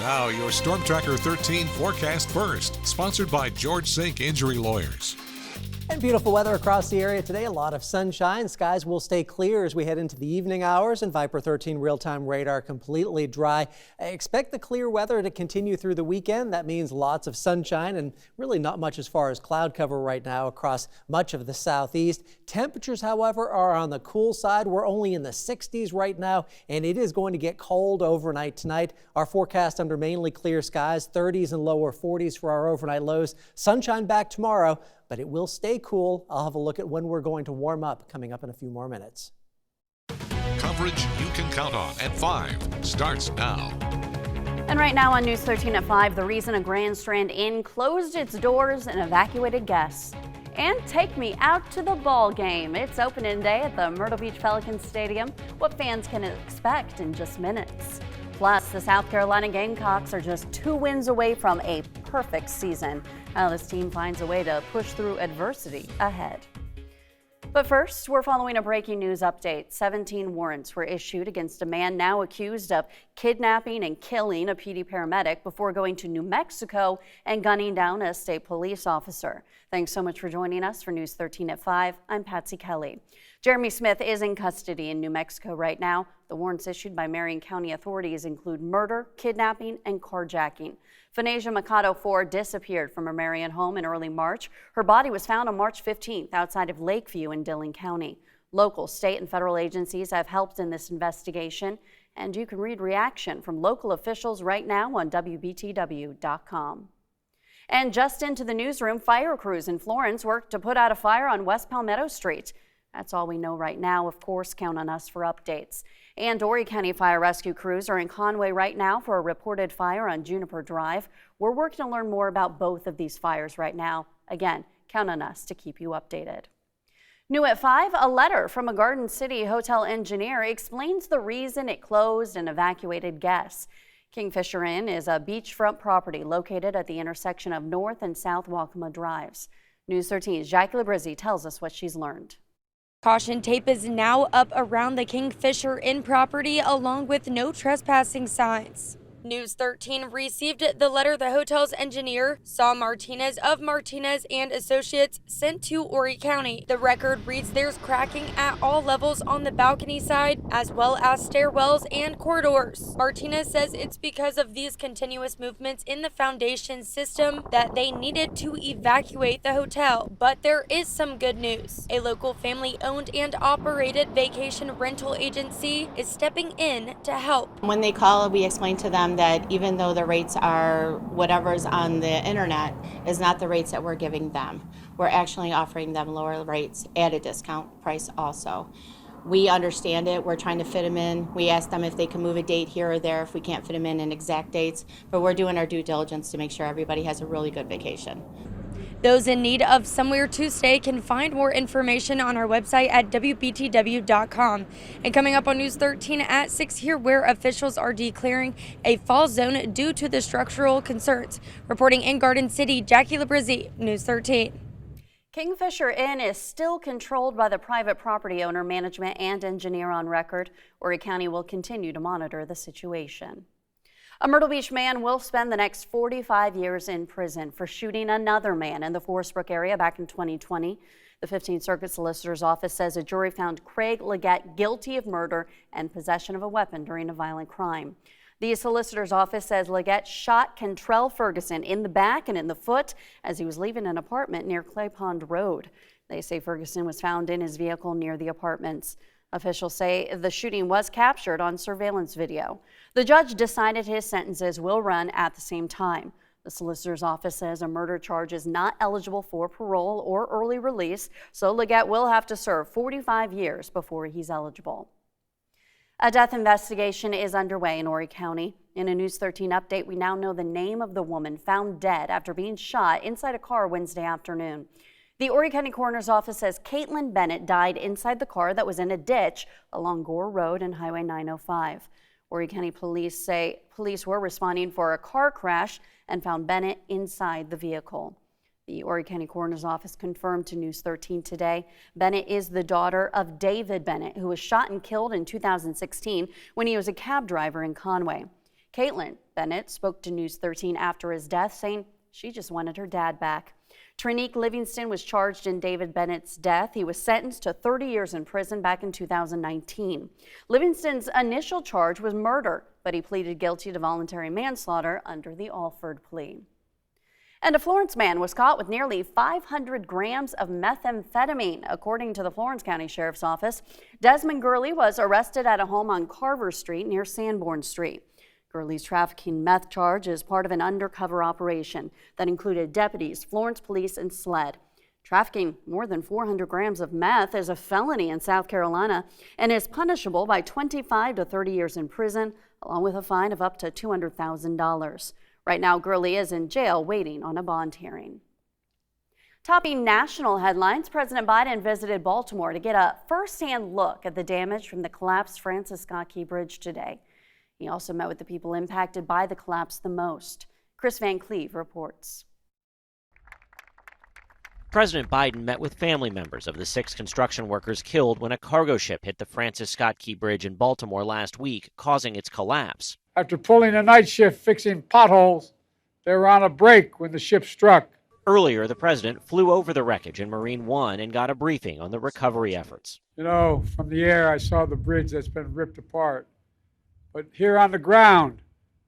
Now, your Storm Tracker 13 forecast first, sponsored by George Sink Injury Lawyers. And beautiful weather across the area today. A lot of sunshine. Skies will stay clear as we head into the evening hours, and Viper 13 real-time radar completely dry. Expect the clear weather to continue through the weekend. That means lots of sunshine and really not much as far as cloud cover right now across much of the southeast. Temperatures, however, are on the cool side. We're only in the 60s right now, and it is going to get cold overnight tonight. Our forecast under mainly clear skies, 30s and lower 40s for our overnight lows. Sunshine back tomorrow, but it will stay cool. I'll have a look at when we're going to warm up coming up in a few more minutes. Coverage you can count on at 5 starts now. And right now on News 13 at 5, the reason a Grand Strand Inn closed its doors and evacuated guests. And take me out to the ball game. It's opening day at the Myrtle Beach Pelicans Stadium. What fans can expect in just minutes. Plus, the South Carolina Gamecocks are just 2 wins away from a perfect season. Now this team finds a way to push through adversity ahead. But first, we're following a breaking news update. 17 warrants were issued against a man now accused of kidnapping and killing a PD paramedic before going to New Mexico and gunning down a state police officer. Thanks so much for joining us for News 13 at 5. I'm Patsy Kelly. Jeremy Smith is in custody in New Mexico right now. The warrants issued by Marion County authorities include murder, kidnapping, and carjacking. Phanasia Mikado Ford disappeared from her Marion home in early March. Her body was found on March 15th outside of Lakeview in Dillon County. Local, state, and federal agencies have helped in this investigation, and you can read reaction from local officials right now on WBTW.com. And just into the newsroom, fire crews in Florence worked to put out a fire on West Palmetto Street. That's all we know right now. Of course, count on us for updates. And Horry County Fire Rescue crews are in Conway right now for a reported fire on Juniper Drive. We're working to learn more about both of these fires right now. Again, count on us to keep you updated. New at 5, a letter from a Garden City hotel engineer explains the reason it closed and evacuated guests. Kingfisher Inn is a beachfront property located at the intersection of North and South Waccamaw Drives. News 13's Jackie Labrizzi tells us what she's learned. Caution tape is now up around the Kingfisher Inn property along with no trespassing signs. News 13 received the letter the hotel's engineer, Saul Martinez of Martinez and Associates, sent to Horry County. The record reads there's cracking at all levels on the balcony side, as well as stairwells and corridors. Martinez says it's because of these continuous movements in the foundation system that they needed to evacuate the hotel. But there is some good news. A local family-owned and operated vacation rental agency is stepping in to help. When they call, we explain to them that even though the rates are whatever's on the internet is not the rates that we're giving them. We're actually offering them lower rates at a discount price also. We understand it. We're trying to fit them in. We ask them if they can move a date here or there if we can't fit them in exact dates, but we're doing our due diligence to make sure everybody has a really good vacation. Those in need of somewhere to stay can find more information on our website at WBTW.com. And coming up on News 13 at 6 here, where officials are declaring a fall zone due to the structural concerns. Reporting in Garden City, Jackie Labrizzi, News 13. Kingfisher Inn is still controlled by the private property owner, management, and engineer on record. Horry County will continue to monitor the situation. A Myrtle Beach man will spend the next 45 years in prison for shooting another man in the Forest Brook area back in 2020. The 15th Circuit Solicitor's Office says a jury found Craig Leggett guilty of murder and possession of a weapon during a violent crime. The Solicitor's Office says Leggett shot Kentrell Ferguson in the back and in the foot as he was leaving an apartment near Clay Pond Road. They say Ferguson was found in his vehicle near the apartments. Officials say the shooting was captured on surveillance video. The judge decided his sentences will run at the same time. The solicitor's office says a murder charge is not eligible for parole or early release, so Leggett will have to serve 45 years before he's eligible. A death investigation is underway in Horry County. In a News 13 update, we now know the name of the woman found dead after being shot inside a car Wednesday afternoon. The Horry County Coroner's Office says Caitlin Bennett died inside the car that was in a ditch along Gore Road and Highway 905. Horry County police say police were responding for a car crash and found Bennett inside the vehicle. The Horry County Coroner's Office confirmed to News 13 today Bennett is the daughter of David Bennett, who was shot and killed in 2016 when he was a cab driver in Conway. Caitlin Bennett spoke to News 13 after his death, saying she just wanted her dad back. Trinique Livingston was charged in David Bennett's death. He was sentenced to 30 years in prison back in 2019. Livingston's initial charge was murder, but he pleaded guilty to voluntary manslaughter under the Alford plea. And a Florence man was caught with nearly 500 grams of methamphetamine, according to the Florence County Sheriff's Office. Desmond Gurley was arrested at a home on Carver Street near Sanborn Street. Gurley's trafficking meth charge is part of an undercover operation that included deputies, Florence Police, and SLED. Trafficking more than 400 grams of meth is a felony in South Carolina and is punishable by 25 to 30 years in prison, along with a fine of up to $200,000. Right now, Gurley is in jail waiting on a bond hearing. Topping national headlines, President Biden visited Baltimore to get a first-hand look at the damage from the collapsed Francis Scott Key Bridge today. He also met with the people impacted by the collapse the most. Chris Van Cleve reports. President Biden met with family members of the 6 construction workers killed when a cargo ship hit the Francis Scott Key Bridge in Baltimore last week, causing its collapse. After pulling a night shift fixing potholes, they were on a break when the ship struck. Earlier, the president flew over the wreckage in Marine One and got a briefing on the recovery efforts. You know, from the air, I saw the bridge that's been ripped apart. But here on the ground,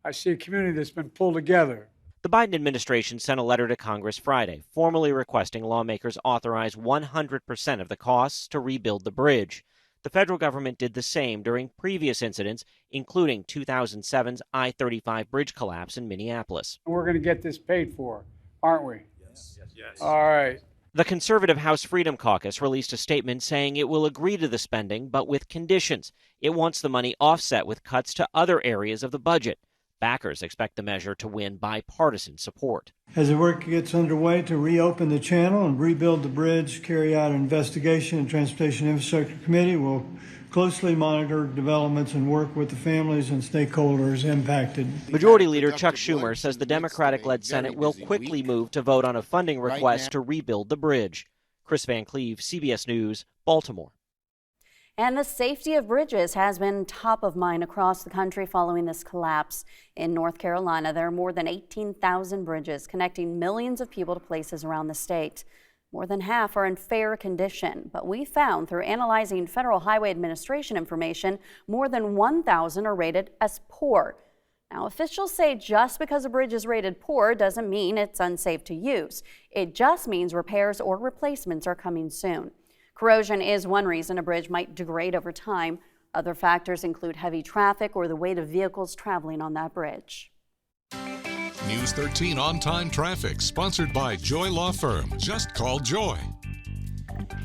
I see a community that's been pulled together. The Biden administration sent a letter to Congress Friday, formally requesting lawmakers authorize 100% of the costs to rebuild the bridge. The federal government did the same during previous incidents, including 2007's I-35 bridge collapse in Minneapolis. We're going to get this paid for, aren't we? Yes. All right. The conservative House Freedom Caucus released a statement saying it will agree to the spending, but with conditions. It wants the money offset with cuts to other areas of the budget. Backers expect the measure to win bipartisan support. As the work gets underway to reopen the channel and rebuild the bridge, carry out an investigation, and Transportation Infrastructure Committee will closely monitor developments and work with the families and stakeholders impacted. Majority Leader Chuck Schumer says the Democratic-led Senate will quickly move to vote on a funding request to rebuild the bridge. Chris Van Cleve, CBS News, Baltimore. And the safety of bridges has been top of mind across the country following this collapse. In North Carolina, there are more than 18,000 bridges connecting millions of people to places around the state. More than half are in fair condition, but we found through analyzing Federal Highway Administration information, more than 1,000 are rated as poor. Now, officials say just because a bridge is rated poor doesn't mean it's unsafe to use. It just means repairs or replacements are coming soon. Corrosion is one reason a bridge might degrade over time. Other factors include heavy traffic or the weight of vehicles traveling on that bridge. News 13 on-time traffic, sponsored by Joy Law Firm. Just call Joy.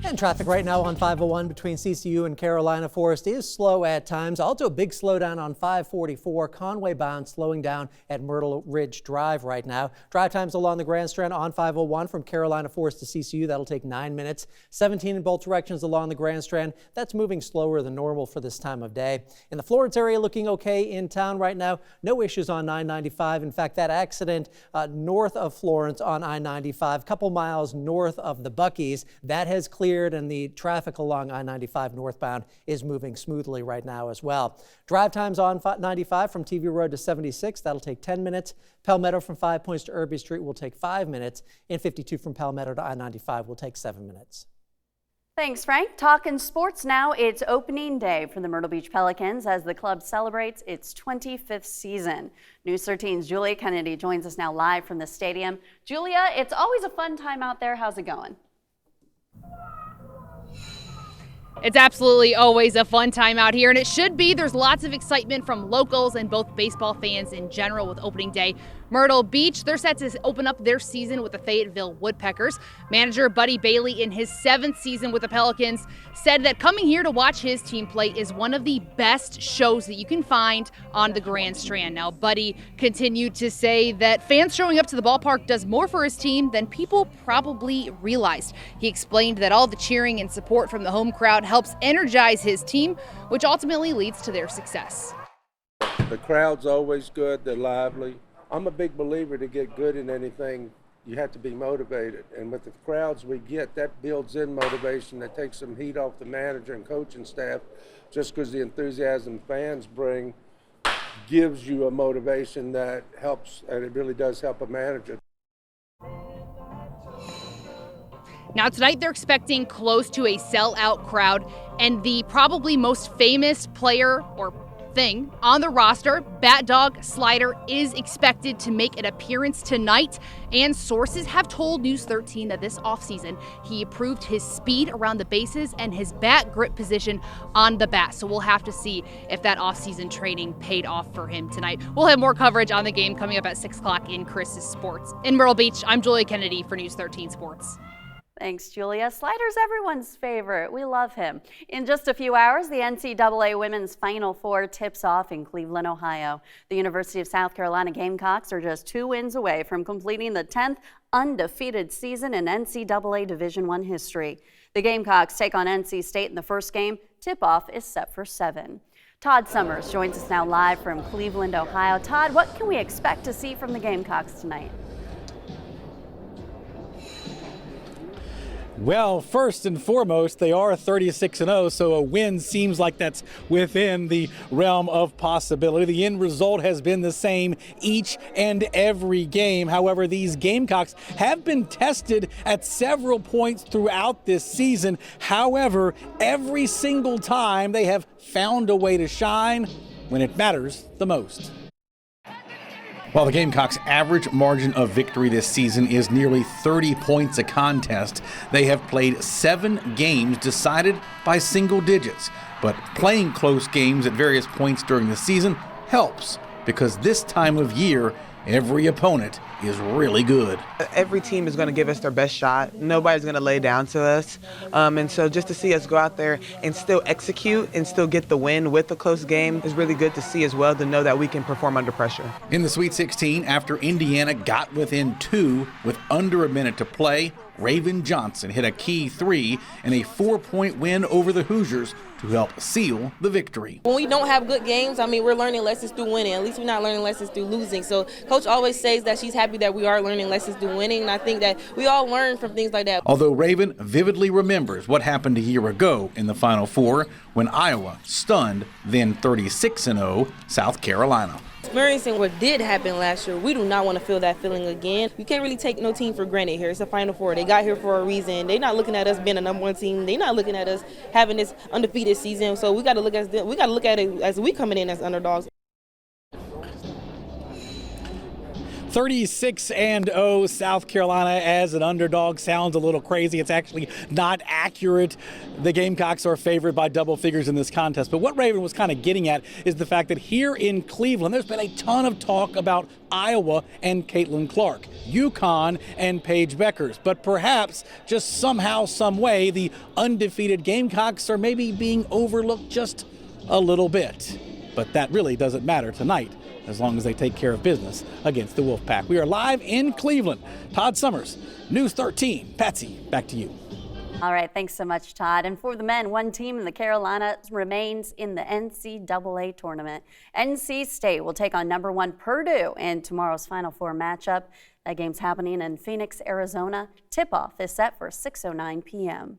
And traffic right now on 501 between CCU and Carolina Forest is slow at times. Also a big slowdown on 544 Conway bound, slowing down at Myrtle Ridge Drive right now. Drive times along the Grand Strand on 501 from Carolina Forest to CCU. That'll take 9 minutes. 17 in both directions along the Grand Strand. That's moving slower than normal for this time of day. In the Florence area, looking okay in town right now. No issues on I-95. In fact, that accident north of Florence on I-95, a couple miles north of the Buc-ee's, that has cleared, and the traffic along I-95 northbound is moving smoothly right now as well. Drive times on 95 from TV Road to 76, that'll take 10 minutes. Palmetto from 5 Points to Irby Street will take 5 minutes, and 52 from Palmetto to I-95 will take 7 minutes. Thanks, Frank. Talking sports now. It's opening day for the Myrtle Beach Pelicans as the club celebrates its 25th season. News 13's Julia Kennedy joins us now live from the stadium. Julia, it's always a fun time out there. How's it going? It's absolutely always a fun time out here, and it should be. There's lots of excitement from locals and both baseball fans in general with opening day. Myrtle Beach, they're set to open up their season with the Fayetteville Woodpeckers. Manager Buddy Bailey, in his 7th season with the Pelicans, said that coming here to watch his team play is one of the best shows that you can find on the Grand Strand. Now, Buddy continued to say that fans showing up to the ballpark does more for his team than people probably realized. He explained that all the cheering and support from the home crowd helps energize his team, which ultimately leads to their success. The crowd's always good, they're lively. I'm a big believer to get good in anything, you have to be motivated. And with the crowds we get, that builds in motivation, that takes some heat off the manager and coaching staff, just because the enthusiasm fans bring gives you a motivation that helps, and it really does help a manager. Now tonight they're expecting close to a sellout crowd, and the probably most famous player or thing on the roster, Bat Dog Slider, is expected to make an appearance tonight, and sources have told News 13 that this offseason he improved his speed around the bases and his bat grip position on the bat. So we'll have to see if that offseason training paid off for him tonight. We'll have more coverage on the game coming up at 6 o'clock in Chris's Sports. In Myrtle Beach, I'm Julia Kennedy for News 13 Sports. Thanks, Julia. Slider's everyone's favorite. We love him. In just a few hours, the NCAA Women's Final Four tips off in Cleveland, Ohio. The University of South Carolina Gamecocks are just 2 wins away from completing the 10th undefeated season in NCAA Division I history. The Gamecocks take on NC State in the first game. Tip-off is set for 7. Todd Summers joins us now live from Cleveland, Ohio. Todd, what can we expect to see from the Gamecocks tonight? Well, first and foremost, they are 36-0, so a win seems like that's within the realm of possibility. The end result has been the same each and every game. However, these Gamecocks have been tested at several points throughout this season. However, every single time they have found a way to shine when it matters the most. While the Gamecocks' average margin of victory this season is nearly 30 points a contest, they have played 7 games decided by single digits. But playing close games at various points during the season helps, because this time of year, every opponent is really good. Every team is going to give us their best shot. Nobody's going to lay down to us. And so just to see us go out there and still execute and still get the win with a close game is really good to see as well, to know that we can perform under pressure. In the Sweet 16, after Indiana got within 2 with under a minute to play, Raven Johnson hit a key 3 in a 4-point win over the Hoosiers to help seal the victory. When we don't have good games, I mean, we're learning lessons through winning. At least we're not learning lessons through losing. So Coach always says that she's happy that we are learning lessons through winning, and I think that we all learn from things like that. Although Raven vividly remembers what happened a year ago in the Final Four when Iowa stunned then 36-0 South Carolina. Experiencing what did happen last year, we do not want to feel that feeling again. You can't really take no team for granted here. It's a Final Four. They got here for a reason. They're not looking at us being a #1 team. They're not looking at us having this undefeated season. So we got to look at it as we coming in as underdogs. 36-0 South Carolina as an underdog sounds a little crazy. It's actually not accurate. The Gamecocks are favored by double figures in this contest. But what Raven was kind of getting at is the fact that here in Cleveland, there's been a ton of talk about Iowa and Caitlin Clark, UConn and Paige Beckers. But perhaps just somehow, some way, the undefeated Gamecocks are maybe being overlooked just a little bit. But that really doesn't matter tonight, as long as they take care of business against the Wolfpack. We are live in Cleveland. Todd Summers, News 13. Patsy, back to you. All right, thanks so much, Todd. And for the men, one team in the Carolinas remains in the NCAA tournament. NC State will take on #1 Purdue in tomorrow's Final Four matchup. That game's happening in Phoenix, Arizona. Tip-off is set for 6:09 p.m.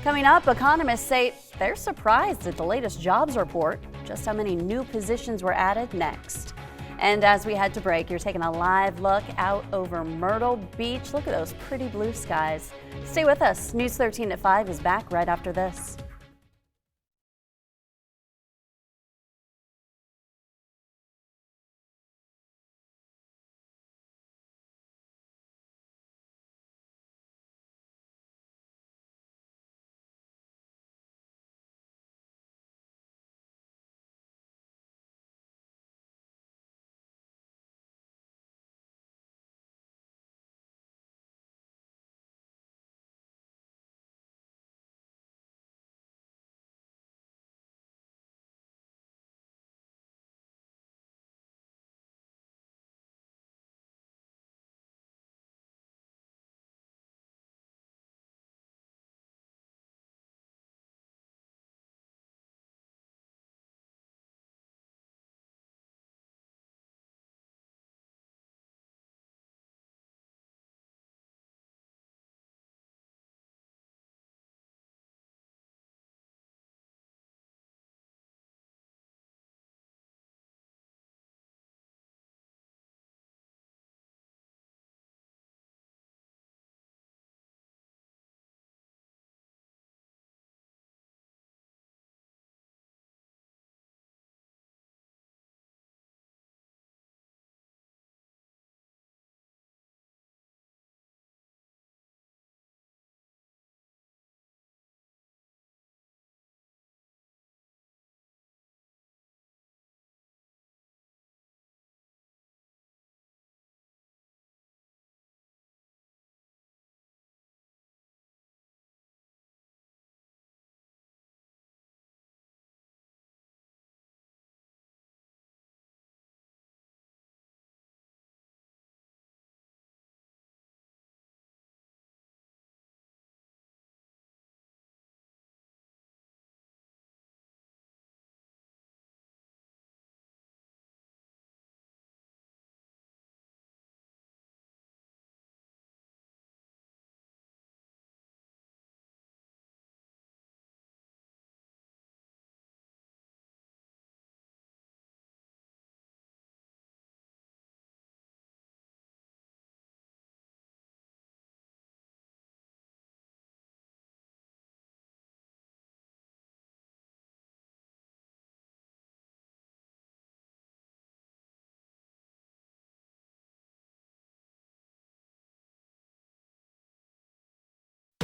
Coming up, economists say they're surprised at the latest jobs report. Just how many new positions were added next. And as we head to break, you're taking a live look out over Myrtle Beach. Look at those pretty blue skies. Stay with us. News 13 at 5 is back right after this.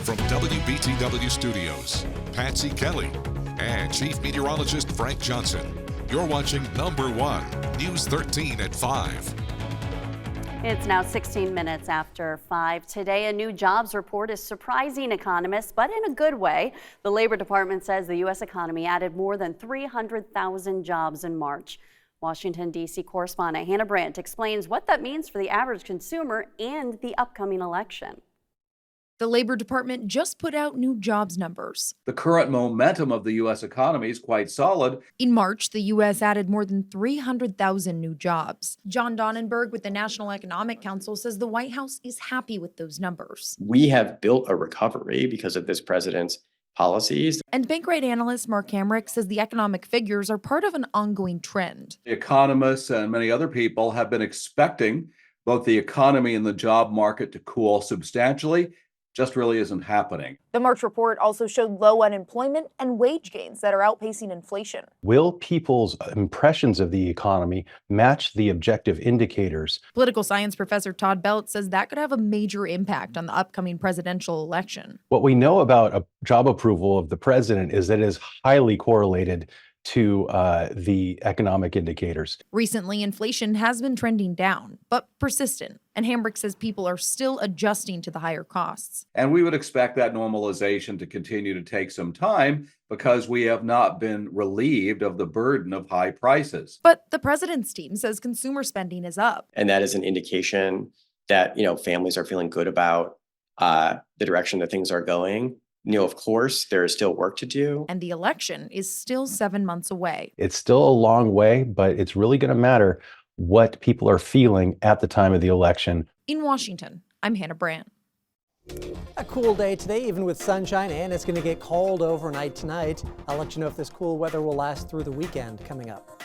From WBTW Studios, Patsy Kelly and Chief Meteorologist Frank Johnson. You're watching Number 1, News 13 at 5. It's now 16 minutes after 5. Today, a new jobs report is surprising economists, but in a good way. The Labor Department says the U.S. economy added more than 300,000 jobs in March. Washington, D.C. correspondent Hannah Brandt explains what that means for the average consumer and the upcoming election. The Labor Department just put out new jobs numbers. The current momentum of the U.S. economy is quite solid. In March, the U.S. added more than 300,000 new jobs. John Donnenberg with the National Economic Council says the White House is happy with those numbers. We have built a recovery because of this president's policies. And Bankrate analyst Mark Hamrick says the economic figures are part of an ongoing trend. Economists and many other people have been expecting both the economy and the job market to cool substantially. Just really isn't happening. The March report also showed low unemployment and wage gains that are outpacing inflation. Will people's impressions of the economy match the objective indicators? Political science professor Todd Belt says that could have a major impact on the upcoming presidential election. What we know about a job approval of the president is that it is highly correlated to the economic indicators. Recently, inflation has been trending down, but persistent. And Hamrick says people are still adjusting to the higher costs. And we would expect that normalization to continue to take some time because we have not been relieved of the burden of high prices. But the president's team says consumer spending is up. And that is an indication that, families are feeling good about the direction that things are going. Of course, there is still work to do. And the election is still 7 months away. It's still a long way, but it's really going to matter what people are feeling at the time of the election. In Washington, I'm Hannah Brandt. A cool day today, even with sunshine, and it's going to get cold overnight tonight. I'll let you know if this cool weather will last through the weekend coming up.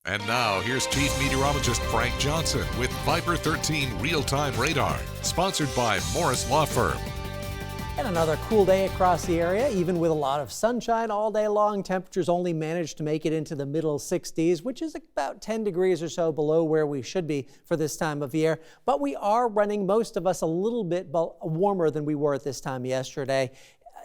And now, here's Chief Meteorologist Frank Johnson with Viper 13 Real-Time Radar, sponsored by Morris Law Firm. And another cool day across the area, even with a lot of sunshine all day long. Temperatures only managed to make it into the middle 60s, which is about 10 degrees or so below where we should be for this time of year. But we are running, most of us, a little bit warmer than we were at this time yesterday.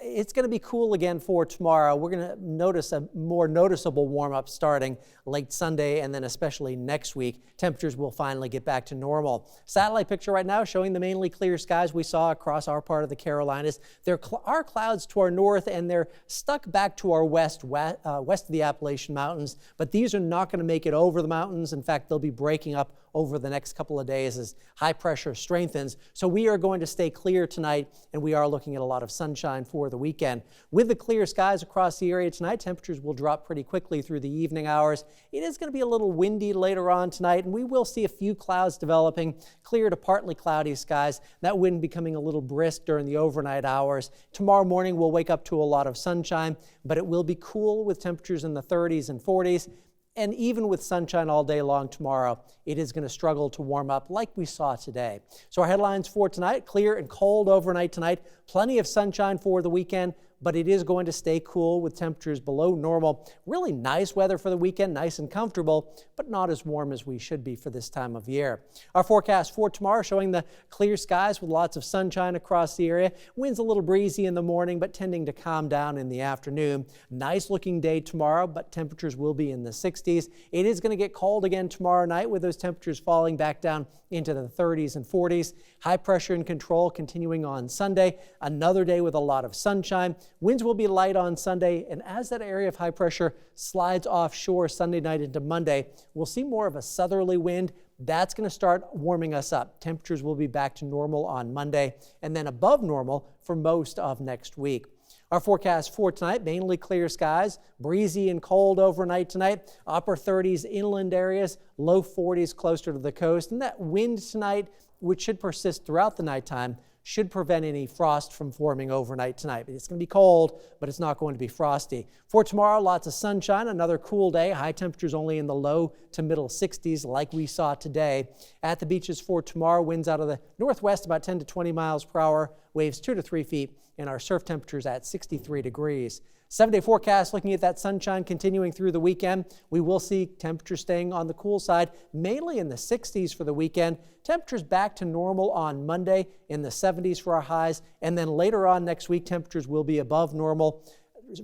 It's going to be cool again for tomorrow. We're going to notice a more noticeable warm-up starting late Sunday and then especially next week. Temperatures will finally get back to normal. Satellite picture right now showing the mainly clear skies we saw across our part of the Carolinas. There are clouds to our north and they're stuck back to our west of the Appalachian Mountains, but these are not going to make it over the mountains. In fact, they'll be breaking up over the next couple of days as high pressure strengthens. So we are going to stay clear tonight, and we are looking at a lot of sunshine for the weekend. With the clear skies across the area tonight, temperatures will drop pretty quickly through the evening hours. It is going to be a little windy later on tonight, and we will see a few clouds developing, clear to partly cloudy skies. That wind becoming a little brisk during the overnight hours. Tomorrow morning we'll wake up to a lot of sunshine, but it will be cool with temperatures in the 30s and 40s. And even with sunshine all day long tomorrow, it is going to struggle to warm up like we saw today. So our headlines for tonight: clear and cold overnight tonight, plenty of sunshine for the weekend, but it is going to stay cool with temperatures below normal. Really nice weather for the weekend, nice and comfortable, but not as warm as we should be for this time of year. Our forecast for tomorrow showing the clear skies with lots of sunshine across the area. Winds a little breezy in the morning, but tending to calm down in the afternoon. Nice looking day tomorrow, but temperatures will be in the 60s. It is going to get cold again tomorrow night with those temperatures falling back down into the 30s and 40s. High pressure in control continuing on Sunday. Another day with a lot of sunshine. Winds will be light on Sunday, and as that area of high pressure slides offshore Sunday night into Monday, we'll see more of a southerly wind. That's going to start warming us up. Temperatures will be back to normal on Monday and then above normal for most of next week. Our forecast for tonight: mainly clear skies, breezy and cold overnight tonight, upper 30s inland areas, low 40s closer to the coast. And that wind tonight, which should persist throughout the nighttime, should prevent any frost from forming overnight tonight. It's going to be cold, but it's not going to be frosty. For tomorrow, lots of sunshine, another cool day. High temperatures only in the low to middle 60s like we saw today. At the beaches for tomorrow, winds out of the northwest about 10 to 20 miles per hour, waves 2 to 3 feet, and our surf temperatures at 63 degrees. 7-day forecast looking at that sunshine continuing through the weekend. We will see temperatures staying on the cool side, mainly in the 60s for the weekend. Temperatures back to normal on Monday in the 70s for our highs. And then later on next week, temperatures will be above normal.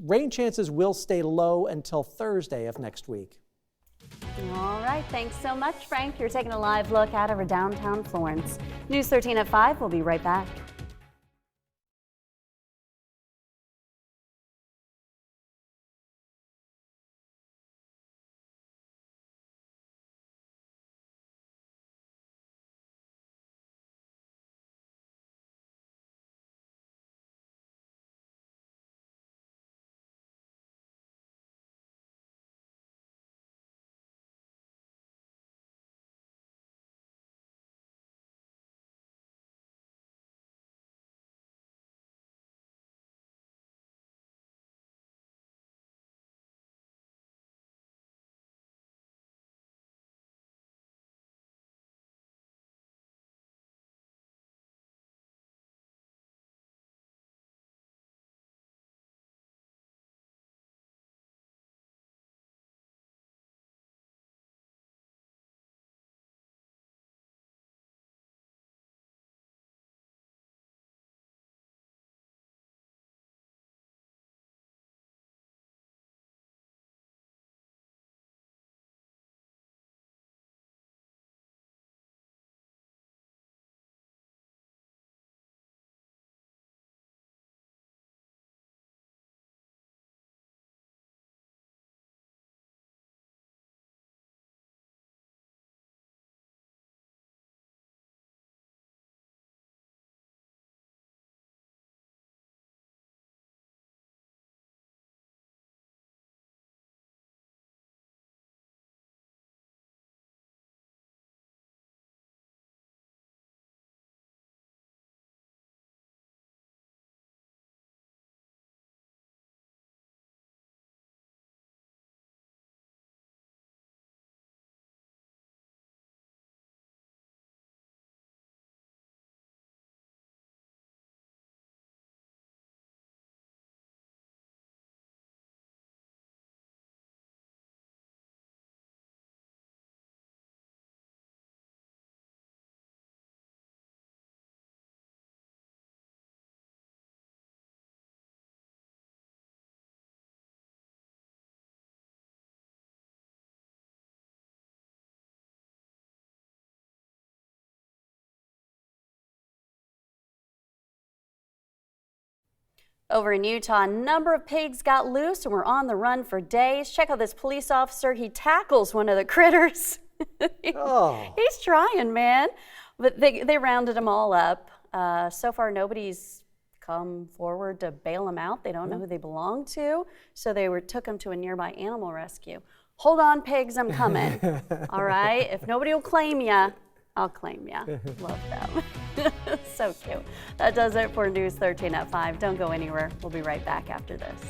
Rain chances will stay low until Thursday of next week. All right, thanks so much, Frank. You're taking a live look out over downtown Florence. News 13 at 5. We'll be right back. Over in Utah, a number of pigs got loose and were on the run for days. Check out this police officer. He tackles one of the critters. He's trying, man. But they rounded them all up. So far, nobody's come forward to bail them out. They don't know who they belong to. So they took them to a nearby animal rescue. Hold on, pigs, I'm coming. All right? If nobody will claim ya, I'll claim ya. Love them. So cute. That does it for News 13 at 5. Don't go anywhere. We'll be right back after this.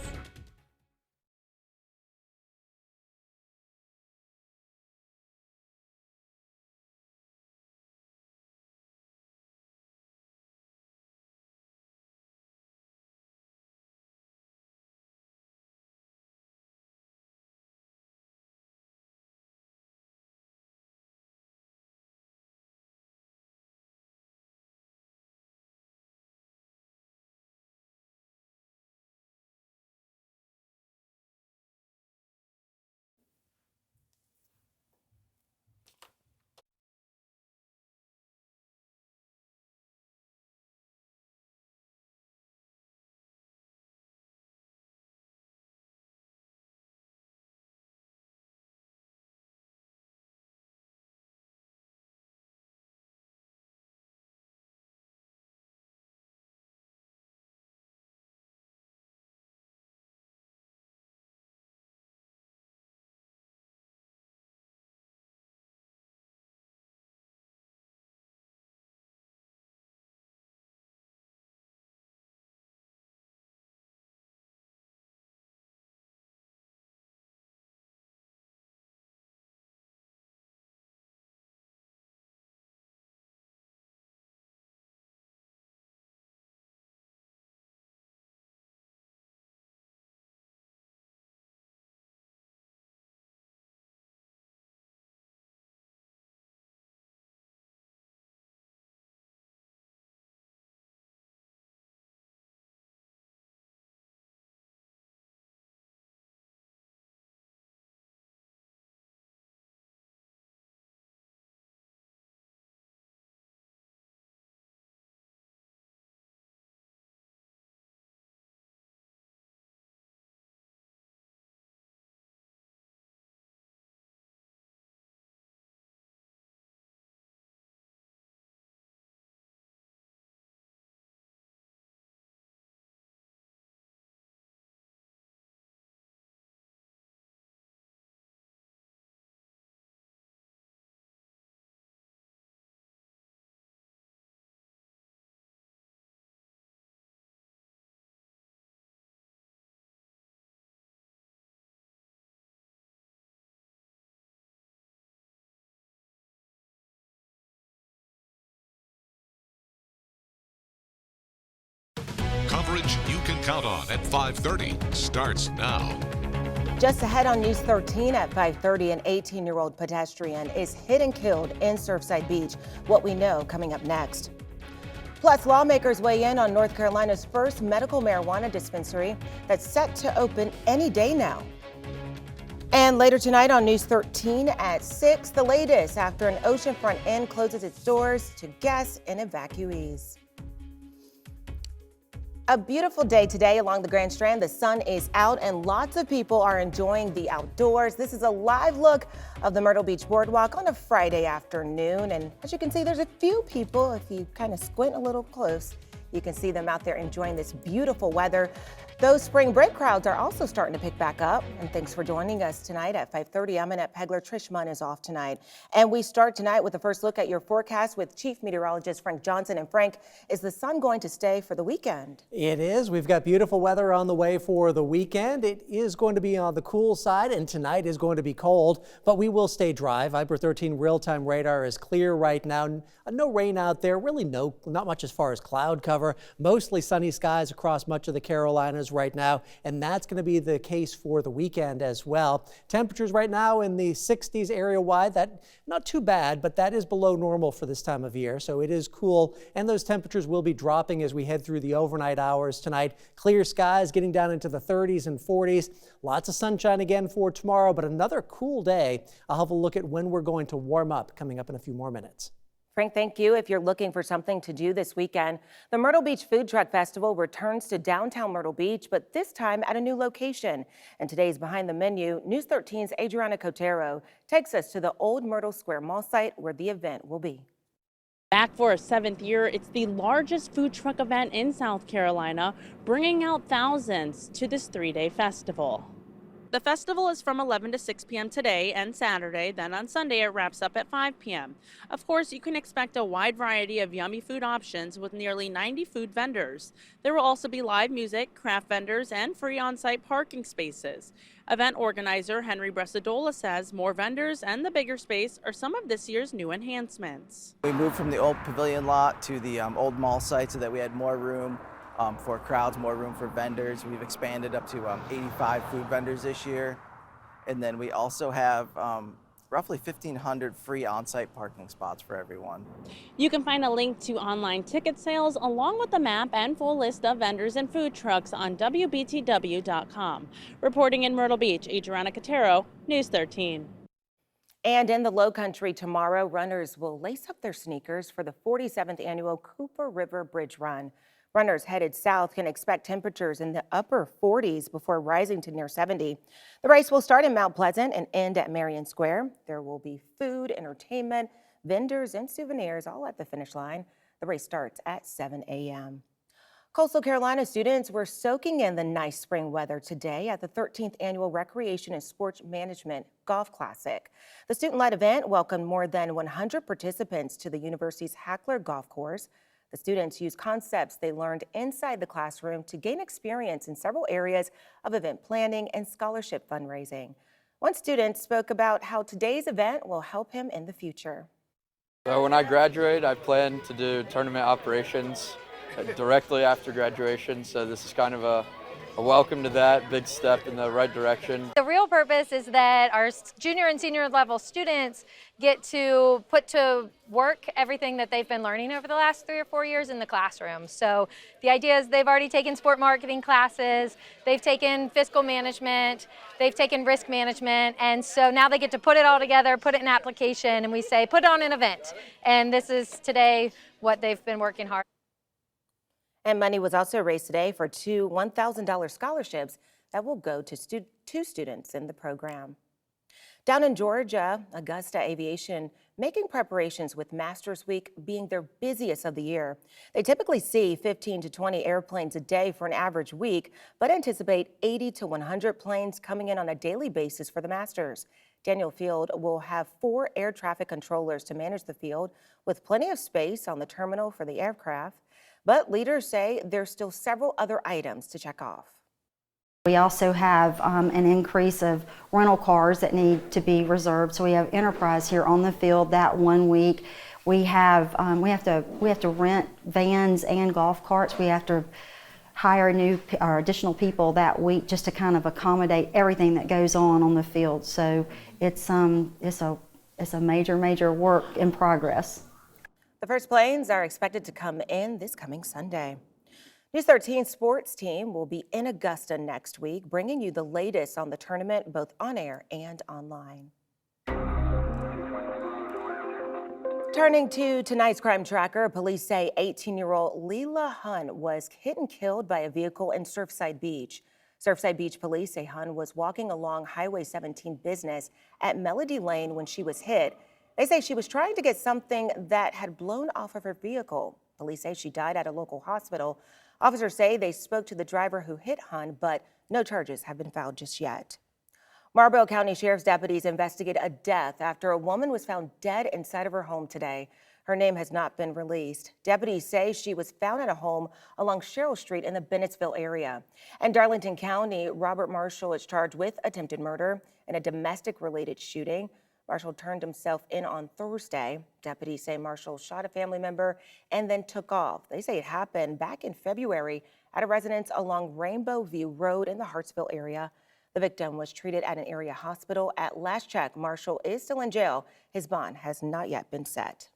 Coverage you can count on at 5:30 starts now. Just ahead on News 13 at 5:30, an 18-year-old pedestrian is hit and killed in Surfside Beach. What we know coming up next. Plus, lawmakers weigh in on North Carolina's first medical marijuana dispensary that's set to open any day now. And later tonight on News 13 at 6, the latest after an oceanfront inn closes its doors to guests and evacuees. A beautiful day today along the Grand Strand. The sun is out and lots of people are enjoying the outdoors. This is a live look of the Myrtle Beach Boardwalk on a Friday afternoon. And as you can see, there's a few people. If you kind of squint a little close, you can see them out there enjoying this beautiful weather. Those spring break crowds are also starting to pick back up. And thanks for joining us tonight at 5:30. I'm Annette Pegler. Trish Munn is off tonight. And we start tonight with a first look at your forecast with Chief Meteorologist Frank Johnson. And Frank, is the sun going to stay for the weekend? It is. We've got beautiful weather on the way for the weekend. It is going to be on the cool side, and tonight is going to be cold, but we will stay dry. Viper 13 real-time radar is clear right now. No rain out there. Really not much as far as cloud cover. Mostly sunny skies across much of the Carolinas right now, and that's going to be the case for the weekend as well. Temperatures right now in the 60s area-wide. That not too bad, but that is below normal for this time of year, so it is cool, and those temperatures will be dropping as we head through the overnight hours tonight. Clear skies getting down into the 30s and 40s. Lots of sunshine again for tomorrow, but another cool day. I'll have a look at when we're going to warm up coming up in a few more minutes. Frank, thank you. If you're looking for something to do this weekend, the Myrtle Beach Food Truck Festival returns to downtown Myrtle Beach, but this time at a new location. And today's Behind the Menu, News 13's Adriana Cotero takes us to the old Myrtle Square Mall site where the event will be. Back for a 7th year, it's the largest food truck event in South Carolina, bringing out thousands to this 3-day festival. The festival is from 11 to 6 p.m. today and Saturday, then on Sunday it wraps up at 5 p.m. Of course, you can expect a wide variety of yummy food options with nearly 90 food vendors. There will also be live music, craft vendors, and free on-site parking spaces. Event organizer Henry Bresadola says more vendors and the bigger space are some of this year's new enhancements. We moved from the old pavilion lot to the old mall site so that we had more room for crowds, more room for vendors. We've expanded up to 85 food vendors this year. And then we also have roughly 1,500 free on-site parking spots for everyone. You can find a link to online ticket sales along with the map and full list of vendors and food trucks on WBTW.com. Reporting in Myrtle Beach, Adriana Cotero, News 13. And in the Low Country tomorrow, runners will lace up their sneakers for the 47th annual Cooper River Bridge Run. Runners headed south can expect temperatures in the upper 40s before rising to near 70. The race will start in Mount Pleasant and end at Marion Square. There will be food, entertainment, vendors, and souvenirs all at the finish line. The race starts at 7 a.m. Coastal Carolina students were soaking in the nice spring weather today at the 13th Annual Recreation and Sports Management Golf Classic. The student-led event welcomed more than 100 participants to the university's Hackler Golf Course. The students used concepts they learned inside the classroom to gain experience in several areas of event planning and scholarship fundraising. One student spoke about how today's event will help him in the future. So when I graduate, I plan to do tournament operations directly after graduation. So this is kind of a welcome to that, big step in the right direction. The real purpose is that our junior and senior level students get to put to work everything that they've been learning over the last 3 or 4 years in the classroom. So the idea is they've already taken sport marketing classes, they've taken fiscal management, they've taken risk management, and so now they get to put it all together, put it in application, and we say put on an event. And this is today what they've been working hard. And money was also raised today for 2 $1,000 scholarships that will go to 2 students in the program. Down in Georgia, Augusta Aviation making preparations with Masters Week being their busiest of the year. They typically see 15 to 20 airplanes a day for an average week, but anticipate 80 to 100 planes coming in on a daily basis for the Masters. Daniel Field will have 4 air traffic controllers to manage the field with plenty of space on the terminal for the aircraft. But leaders say there's still several other items to check off. We also have an increase of rental cars that need to be reserved. So we have Enterprise here on the field that 1 week. We have to rent vans and golf carts. We have to hire additional people that week just to kind of accommodate everything that goes on the field. So it's a major work in progress. The first planes are expected to come in this coming Sunday. News 13 sports team will be in Augusta next week, bringing you the latest on the tournament, both on air and online. Turning to tonight's crime tracker, police say 18-year-old Leila Hun was hit and killed by a vehicle in Surfside Beach. Surfside Beach police say Hun was walking along Highway 17 Business at Melody Lane when she was hit. They say she was trying to get something that had blown off of her vehicle. Police say she died at a local hospital. Officers say they spoke to the driver who hit Hun, but no charges have been filed just yet. Marlboro County Sheriff's deputies investigate a death after a woman was found dead inside of her home today. Her name has not been released. Deputies say she was found at a home along Sherrill Street in the Bennettsville area. In Darlington County, Robert Marshall is charged with attempted murder and a domestic-related shooting. Marshall turned himself in on Thursday. Deputies say Marshall shot a family member and then took off. They say it happened back in February at a residence along Rainbow View Road in the Hartsville area. The victim was treated at an area hospital. At last check, Marshall is still in jail. His bond has not yet been set.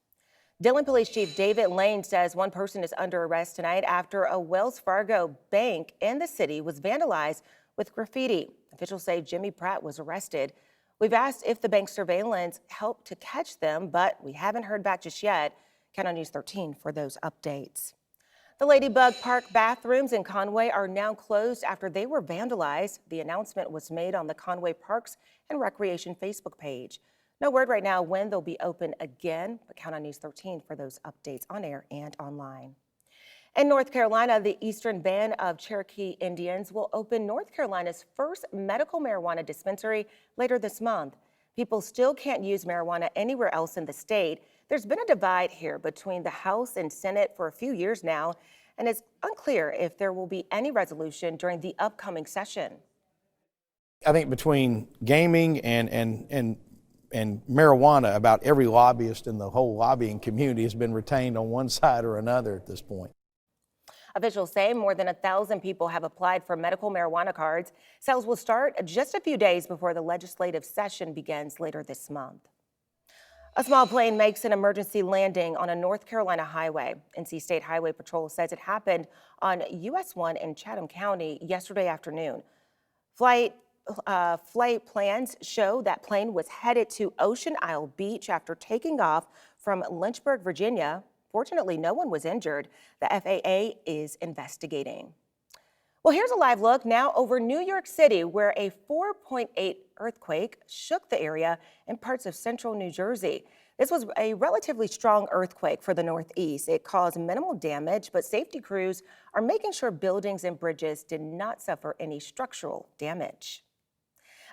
Dillon Police Chief David Lane says one person is under arrest tonight after a Wells Fargo bank in the city was vandalized with graffiti. Officials say Jimmy Pratt was arrested. We've asked if the bank surveillance helped to catch them, but we haven't heard back just yet. Count on News 13 for those updates. The Ladybug Park bathrooms in Conway are now closed after they were vandalized. The announcement was made on the Conway Parks and Recreation Facebook page. No word right now when they'll be open again, but count on News 13 for those updates on air and online. In North Carolina, the Eastern Band of Cherokee Indians will open North Carolina's first medical marijuana dispensary later this month. People still can't use marijuana anywhere else in the state. There's been a divide here between the House and Senate for a few years now, and it's unclear if there will be any resolution during the upcoming session. I think between gaming and marijuana, about every lobbyist in the whole lobbying community has been retained on one side or another at this point. Officials say more than 1,000 people have applied for medical marijuana cards. Sales will start just a few days before the legislative session begins later this month. A small plane makes an emergency landing on a North Carolina highway. NC State Highway Patrol says it happened on US 1 in Chatham County yesterday afternoon. Flight plans show that plane was headed to Ocean Isle Beach after taking off from Lynchburg, Virginia. Fortunately, no one was injured. The FAA is investigating. Well, here's a live look now over New York City, where a 4.8 earthquake shook the area in parts of central New Jersey. This was a relatively strong earthquake for the Northeast. It caused minimal damage, but safety crews are making sure buildings and bridges did not suffer any structural damage.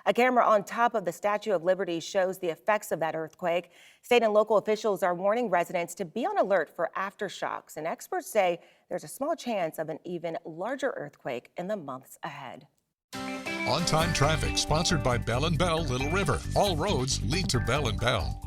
A camera on top of the Statue of Liberty shows the effects of that earthquake. State and local officials are warning residents to be on alert for aftershocks, and experts say there's a small chance of an even larger earthquake in the months ahead. On-time traffic sponsored by Bell & Bell Little River. All roads lead to Bell & Bell.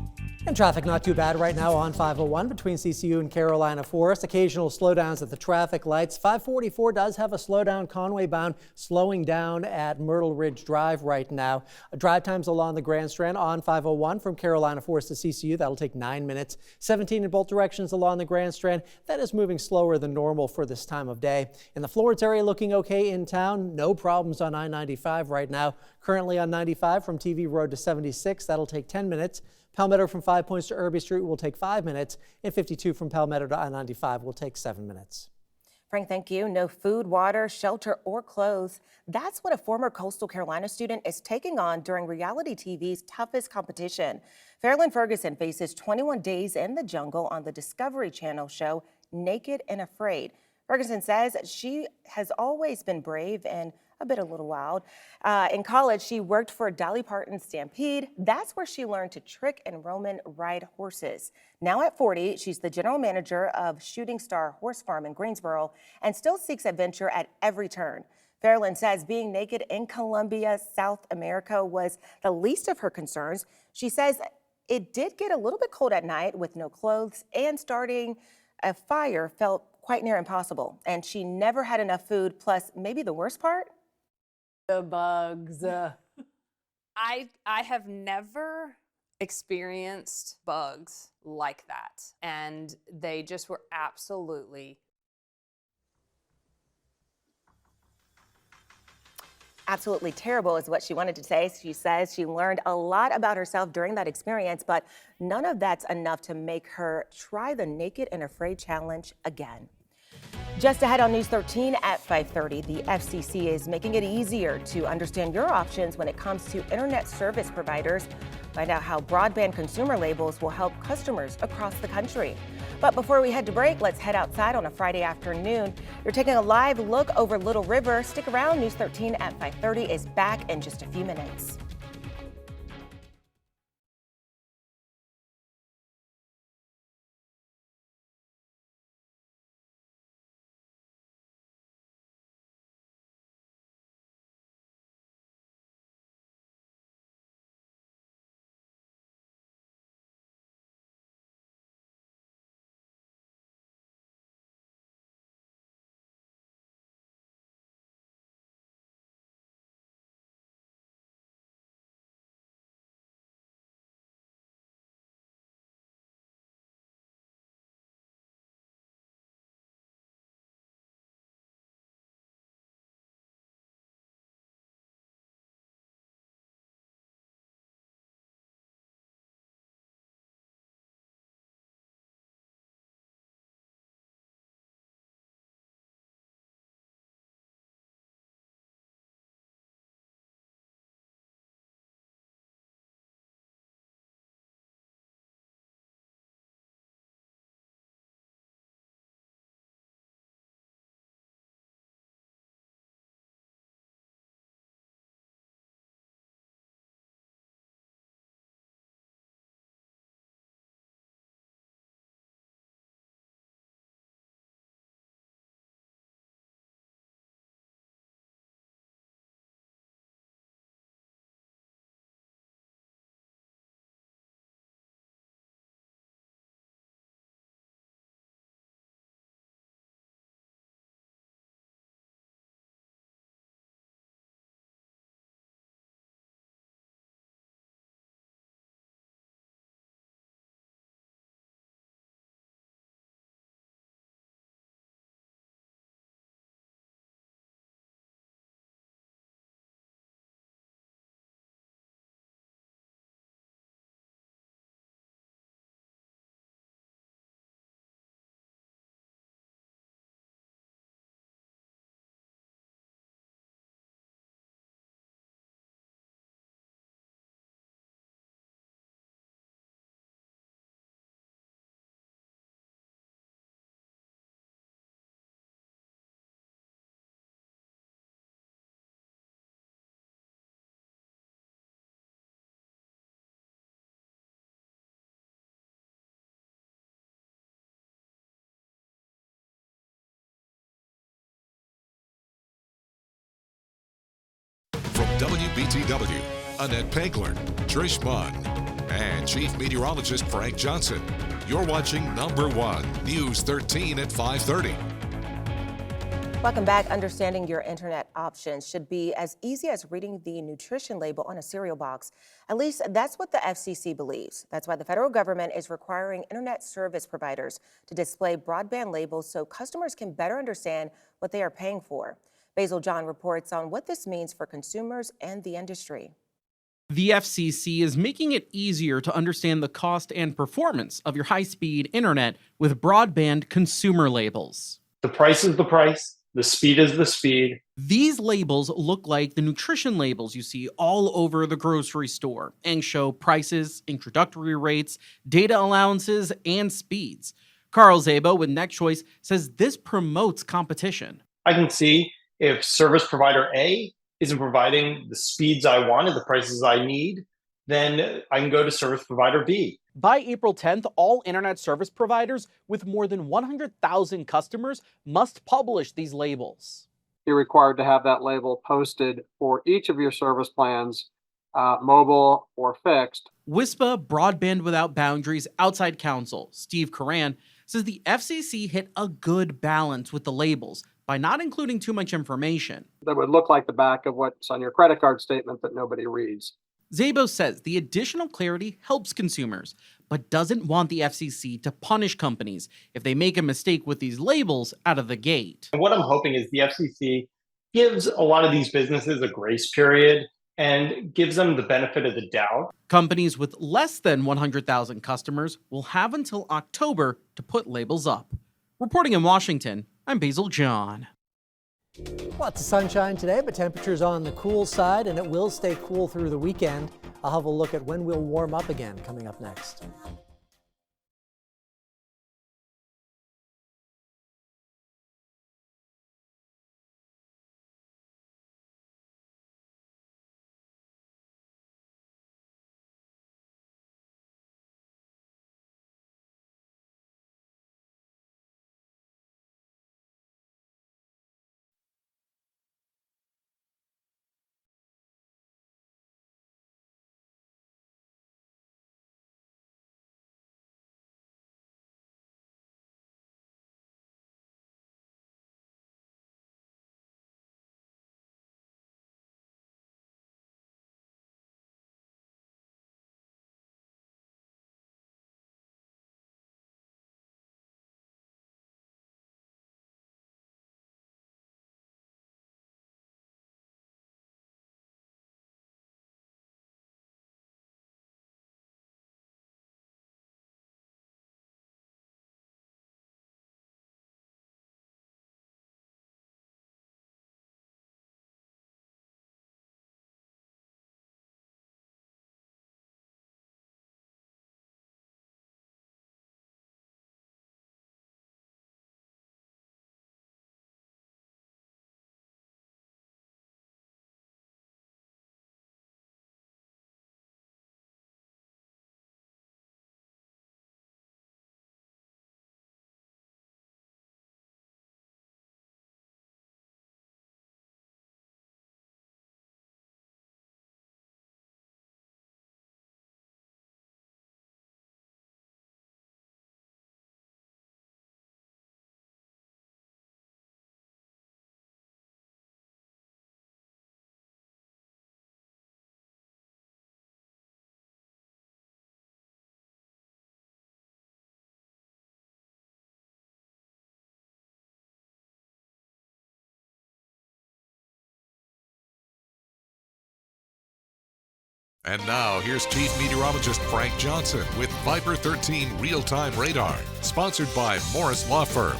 And traffic not too bad right now on 501 between CCU and Carolina Forest. Occasional slowdowns at the traffic lights. 544 does have a slowdown Conway bound, slowing down at Myrtle Ridge Drive right now. Drive times along the Grand Strand on 501 from Carolina Forest to CCU. That'll take 9 minutes. 17 in both directions along the Grand Strand. That is moving slower than normal for this time of day. In the Florence area, looking okay in town. No problems on I-95 right now. Currently on 95 from TV Road to 76. That'll take 10 minutes. Palmetto from 5 Points to Irby Street will take 5 minutes, and 52 from Palmetto to I-95 will take 7 minutes. Frank, thank you. No food, water, shelter, or clothes. That's what a former Coastal Carolina student is taking on during reality TV's toughest competition. Fairlyn Ferguson faces 21 days in the jungle on the Discovery Channel show Naked and Afraid. Ferguson says she has always been brave and a little wild. In college, she worked for Dolly Parton's Stampede. That's where she learned to trick and Roman ride horses. Now at 40, she's the general manager of Shooting Star Horse Farm in Greensboro and still seeks adventure at every turn. Fairlyn says being naked in Colombia, South America was the least of her concerns. She says it did get a little bit cold at night with no clothes, and starting a fire felt quite near impossible. And she never had enough food, plus maybe the worst part? The bugs. I have never experienced bugs like that, and they just were absolutely terrible is what she wanted to say. She says she learned a lot about herself during that experience, but none of that's enough to make her try the Naked and Afraid challenge again. Just ahead on News 13 at 5:30, the FCC is making it easier to understand your options when it comes to internet service providers. Find out how broadband consumer labels will help customers across the country. But before we head to break, let's head outside on a Friday afternoon. You're taking a live look over Little River. Stick around. News 13 at 5:30 is back in just a few minutes. WBTW, Annette Pegler, Trish Munn, and Chief Meteorologist Frank Johnson. You're watching Number One, News 13 at 5:30. Welcome back. Understanding your internet options should be as easy as reading the nutrition label on a cereal box. At least that's what the FCC believes. That's why the federal government is requiring internet service providers to display broadband labels so customers can better understand what they are paying for. Basil John reports on what this means for consumers and the industry. The FCC is making it easier to understand the cost and performance of your high-speed internet with broadband consumer labels. The price is the price. The speed is the speed. These labels look like the nutrition labels you see all over the grocery store and show prices, introductory rates, data allowances, and speeds. Carl Szabo with NextChoice says this promotes competition. I can see if service provider A isn't providing the speeds I want and the prices I need, then I can go to service provider B. By April 10th, all internet service providers with more than 100,000 customers must publish these labels. You're required to have that label posted for each of your service plans, mobile or fixed. WISPA Broadband Without Boundaries outside counsel Steve Coran says the FCC hit a good balance with the labels by not including too much information. That would look like the back of what's on your credit card statement that nobody reads. Szabo says the additional clarity helps consumers, but doesn't want the FCC to punish companies if they make a mistake with these labels out of the gate. And what I'm hoping is the FCC gives a lot of these businesses a grace period and gives them the benefit of the doubt. Companies with less than 100,000 customers will have until October to put labels up. Reporting in Washington, I'm Basil John. Lots of sunshine today, but temperatures on the cool side, and it will stay cool through the weekend. I'll have a look at when we'll warm up again coming up next. And now, here's Chief Meteorologist Frank Johnson with Viper 13 Real-Time Radar, sponsored by Morris Law Firm.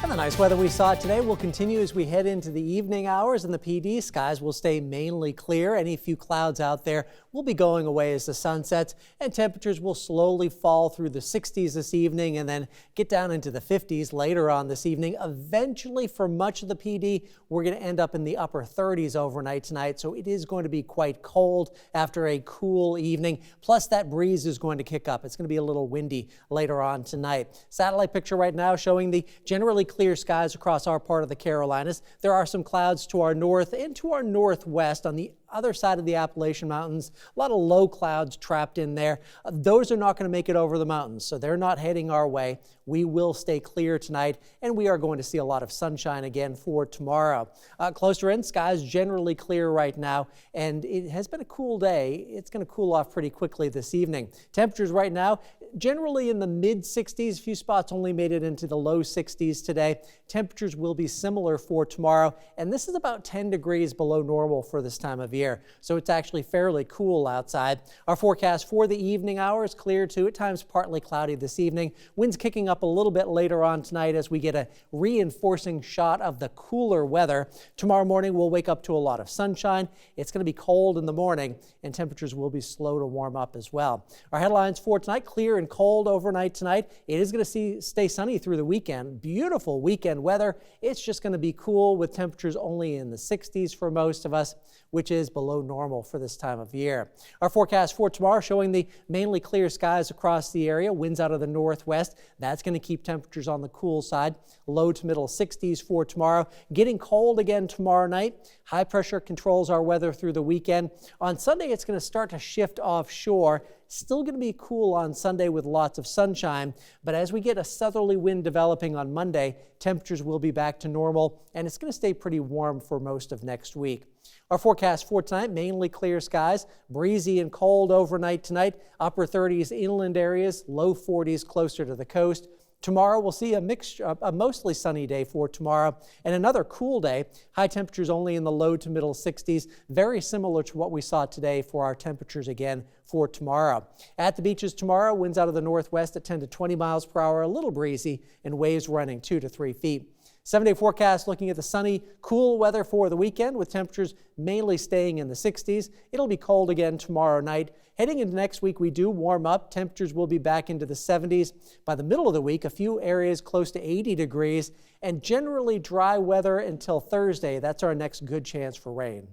And the nice weather we saw today will continue as we head into the evening hours, and the PD skies will stay mainly clear. Any few clouds out there will be going away as the sun sets, and temperatures will slowly fall through the 60s this evening and then get down into the 50s later on this evening. Eventually, for much of the PD, we're going to end up in the upper 30s overnight tonight, so it is going to be quite cold after a cool evening. Plus, that breeze is going to kick up. It's going to be a little windy later on tonight. Satellite picture right now showing the generally clear skies across our part of the Carolinas. There are some clouds to our north and to our northwest on the other side of the Appalachian Mountains. A lot of low clouds trapped in there. Those are not going to make it over the mountains, so they're not heading our way. We will stay clear tonight, and we are going to see a lot of sunshine again for tomorrow. Closer in, skies generally clear right now, and it has been a cool day. It's going to cool off pretty quickly this evening. Temperatures right now generally in the mid-60s. A few spots only made it into the low 60s today. Temperatures will be similar for tomorrow, and this is about 10 degrees below normal for this time of year, so it's actually fairly cool outside. Our forecast for the evening hours, clear to at times partly cloudy this evening. Winds kicking up a little bit later on tonight as we get a reinforcing shot of the cooler weather. Tomorrow morning we'll wake up to a lot of sunshine. It's going to be cold in the morning, and temperatures will be slow to warm up as well. Our headlines for tonight: clear and cold overnight tonight. It is going to stay sunny through the weekend. Beautiful weekend weather. It's just going to be cool with temperatures only in the 60s for most of us, which is below normal for this time of year. Our forecast for tomorrow showing the mainly clear skies across the area. Winds out of the northwest. That's going to keep temperatures on the cool side. Low to middle 60s for tomorrow. Getting cold again tomorrow night. High pressure controls our weather through the weekend. On Sunday, it's going to start to shift offshore. Still going to be cool on Sunday with lots of sunshine, but as we get a southerly wind developing on Monday, temperatures will be back to normal, and it's going to stay pretty warm for most of next week. Our forecast for tonight: mainly clear skies, breezy and cold overnight tonight, upper 30s inland areas, low 40s closer to the coast. Tomorrow we'll see a mostly sunny day for tomorrow and another cool day. High temperatures only in the low to middle 60s, very similar to what we saw today for our temperatures again for tomorrow. At the beaches tomorrow, winds out of the northwest at 10 to 20 miles per hour, a little breezy, and waves running 2 to 3 feet. 7-day forecast looking at the sunny, cool weather for the weekend with temperatures mainly staying in the 60s. It'll be cold again tomorrow night. Heading into next week, we do warm up. Temperatures will be back into the 70s. By the middle of the week, a few areas close to 80 degrees and generally dry weather until Thursday. That's our next good chance for rain.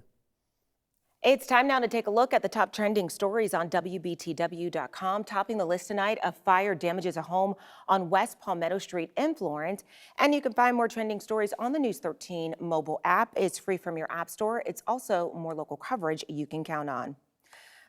It's time now to take a look at the top trending stories on WBTW.com. Topping the list tonight, a fire damages a home on West Palmetto Street in Florence. And you can find more trending stories on the News 13 mobile app. It's free from your app store. It's also more local coverage you can count on.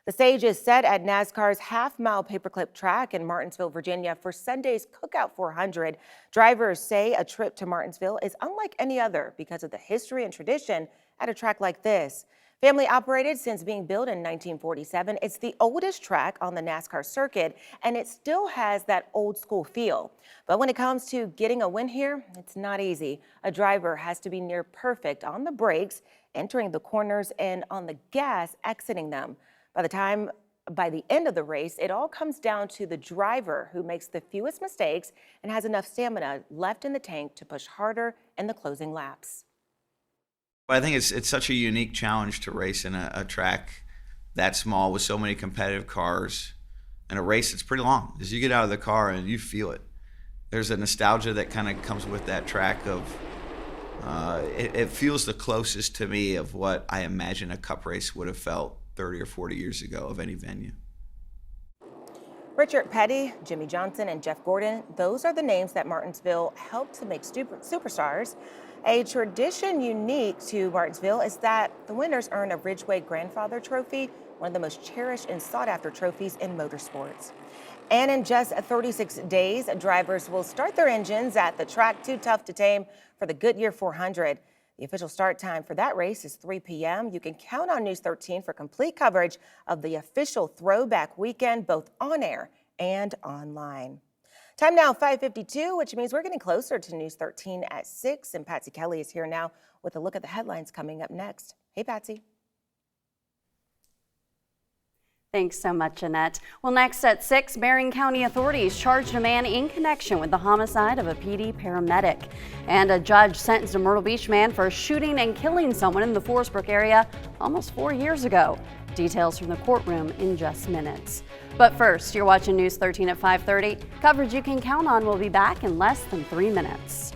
The stage is set at NASCAR's half-mile paperclip track in Martinsville, Virginia for Sunday's Cookout 400. Drivers say a trip to Martinsville is unlike any other because of the history and tradition at a track like this. Family operated since being built in 1947, it's the oldest track on the NASCAR circuit, and it still has that old school feel. But when it comes to getting a win here, it's not easy. A driver has to be near perfect on the brakes, entering the corners, and on the gas, exiting them. By the end of the race, it all comes down to the driver who makes the fewest mistakes and has enough stamina left in the tank to push harder in the closing laps. I think it's such a unique challenge to race in a track that small with so many competitive cars and a race that's pretty long. As you get out of the car and you feel it, there's a nostalgia that kind of comes with that track of it feels the closest to me of what I imagine a cup race would have felt 30 or 40 years ago of any venue. Richard Petty, Jimmy Johnson, and Jeff Gordon, those are the names that Martinsville helped to make superstars. A tradition unique to Martinsville is that the winners earn a Ridgeway Grandfather Trophy, one of the most cherished and sought-after trophies in motorsports. And in just 36 days, drivers will start their engines at the track Too Tough to Tame for the Goodyear 400. The official start time for that race is 3 p.m. You can count on News 13 for complete coverage of the official Throwback Weekend, both on air and online. Time now, 5:52, which means we're getting closer to News 13 at 6, and Patsy Kelly is here now with a look at the headlines coming up next. Hey, Patsy. Thanks so much, Annette. Well, next at 6, Marion County authorities charged a man in connection with the homicide of a PD paramedic. And a judge sentenced a Myrtle Beach man for shooting and killing someone in the Forest Brook area almost 4 years ago. Details from the courtroom in just minutes. But first, you're watching News 13 at 5:30. Coverage you can count on will be back in less than 3 minutes.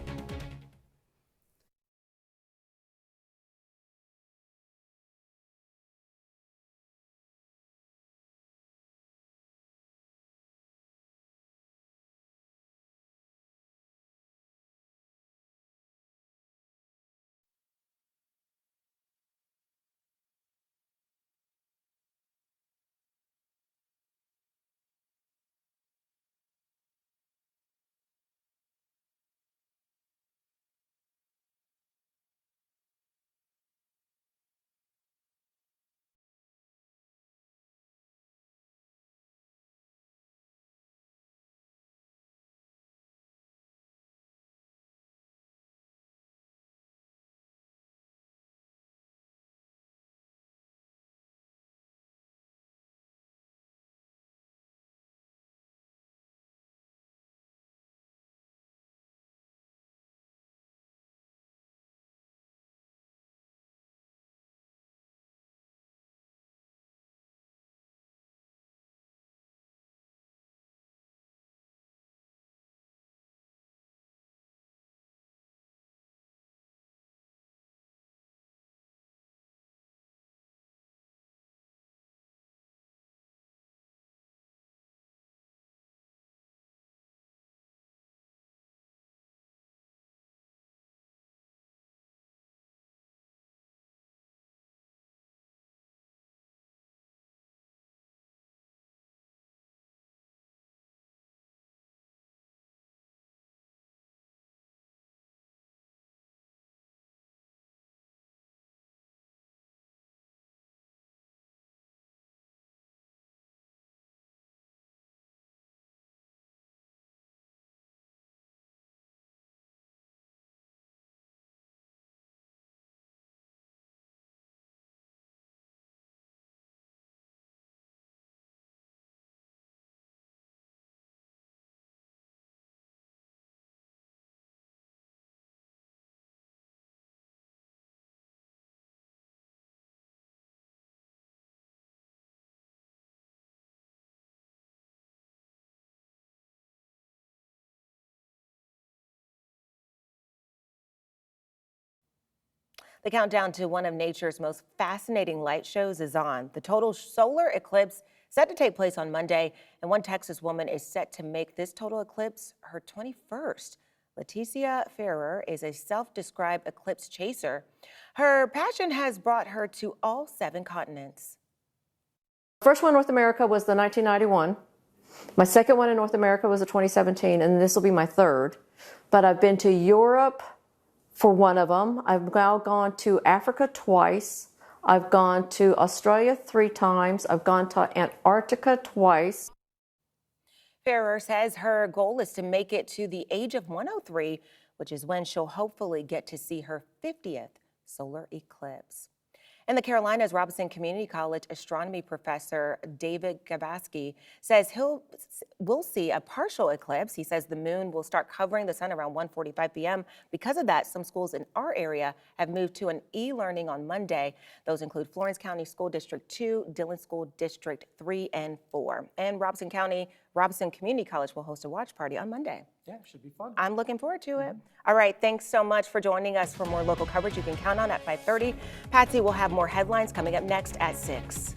The countdown to one of nature's most fascinating light shows is on. The total solar eclipse set to take place on Monday, and one Texas woman is set to make this total eclipse her 21st. Leticia Ferrer is a self-described eclipse chaser. Her passion has brought her to all 7 continents. First one in North America was the 1991. My second one in North America was the 2017, and this will be my third. But I've been to Europe for one of them. I've now gone to Africa twice. I've gone to Australia 3 times. I've gone to Antarctica twice. Ferrer says her goal is to make it to the age of 103, which is when she'll hopefully get to see her 50th solar eclipse. In the Carolinas, Robinson Community College astronomy professor David Gabaski says we'll see a partial eclipse. He says the moon will start covering the sun around 1:45 p.m. Because of that, some schools in our area have moved to an e-learning on Monday. Those include Florence County School District 2, Dillon School District 3 and 4. And Robinson Community College will host a watch party on Monday. Yeah, should be fun. I'm looking forward to it. All right, thanks so much for joining us. For more local coverage you can count on at 5:30. Patsy will have more headlines coming up next at 6.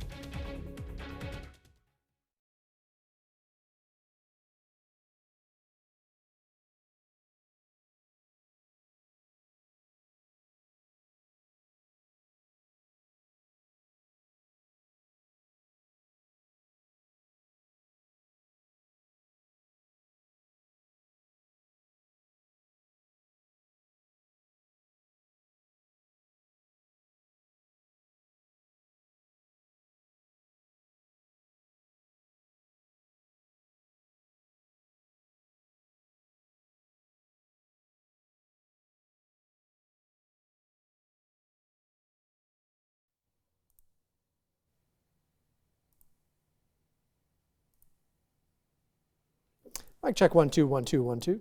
Mic check 1 2 1 2 1 2.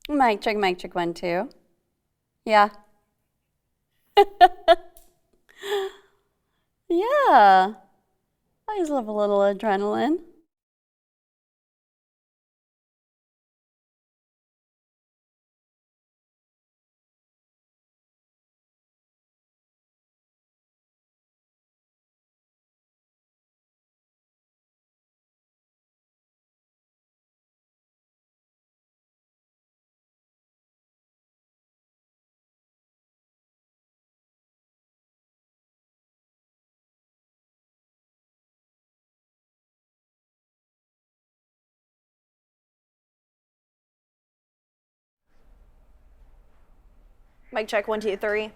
Mic check 1 2. Yeah. Yeah. I just love a little adrenaline. Mic check 1 2 3.